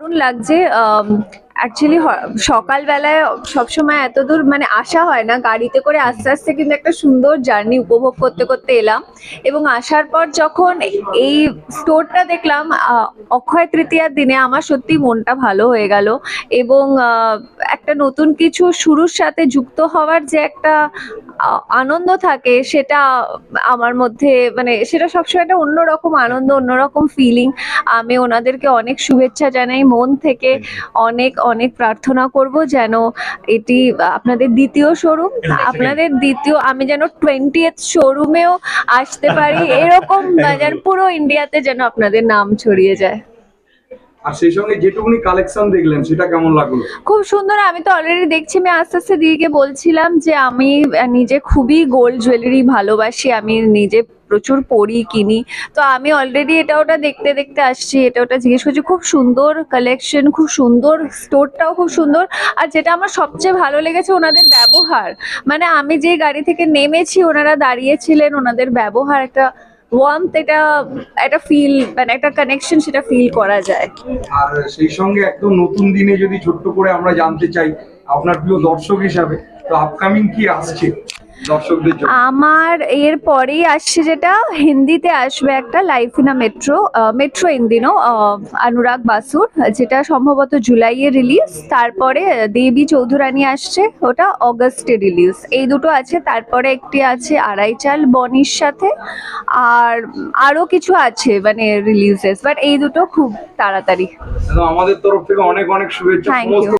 দারুণ লাগছে। অ্যাকচুয়ালি সকালবেলায় সবসময় এত দূর মানে আসা হয় না, গাড়িতে করে আস্তে আস্তে কিন্তু একটা সুন্দর জার্নি উপভোগ করতে করতে এলাম। এবং আসার পর যখন এই স্টোরটা দেখলাম অক্ষয় তৃতীয়ার দিনে, আমার সত্যি মনটা ভালো হয়ে গেল। এবং একটা নতুন কিছু শুরুর সাথে যুক্ত হওয়ার যে একটা আনন্দ থাকে, সেটা আমার মধ্যে মানে সেটা সবসময় একটা অন্যরকম আনন্দ, অন্যরকম ফিলিং। আমি ওনাদেরকে অনেক শুভেচ্ছা জানাই মন থেকে। অনেক অনেক প্রার্থনা করব যেন এটি আপনাদের দ্বিতীয় শোরুম, আপনাদের দ্বিতীয়, আমি যেন 20th শোরুমেও আসতে পারি, এরকম যেন পুরো ইন্ডিয়াতে যেন আপনাদের নাম ছড়িয়ে যায়। আর সেই সঙ্গে যেটুকুনি কালেকশন দেখলেন সেটা কেমন লাগলো? খুব সুন্দর। আমি তো অলরেডি দেখছি, আমি আস্তে আস্তে দিদিকে বলছিলাম যে আমি নিজে খুবই গোল্ড জুয়েলারি ভালোবাসি, আমি নিজে প্রচুর পরি কিনি। তো আমি অলরেডি এটা ওটা দেখতে দেখতে আসছি, এটা ওটা জিজ্ঞেস করছি। খুব সুন্দর কালেকশন, খুব সুন্দর, স্টোরটাও খুব সুন্দর। আর যেটা আমার সবচেয়ে ভালো লেগেছে ওনাদের ব্যবহার। মানে আমি যে গাড়ি থেকে নেমেছি, ওনারা দাঁড়িয়েছিলেন, ওনাদের ব্যবহার একটা ওয়ার্মথ, এটা একটা ফিল, মানে একটা কানেকশন, সেটা ফিল করা যায়। আর সেই সঙ্গে একদম নতুন দিনে যদি ছোট্ট করে আমরা জানতে চাই আপনার প্রিয় দর্শক হিসাবে, তো আপকামিং কি আসছে দর্শকদের জন্য? আমার এর পরেই আসছে যেটা হিন্দিতে আসবে, একটা life in a metro, metro in দিনো, অনুরাগ বাসুর, যেটা সম্ভবত জুলাইয়ে রিলিজ। তারপরে দেবী চৌধুরানী আসছে, ওটা অগস্টে রিলিজ। এই দুটো আছে। তারপরে একটি আছে আড়াই চাল বনির সাথে। আর আরো কিছু আছে মানে রিলিজেস, বাট এই দুটো খুব তাড়াতাড়ি। একদম আমাদের তরফ থেকে অনেক অনেক শুভেচ্ছা থ্যাংক সমস্ত ইউ।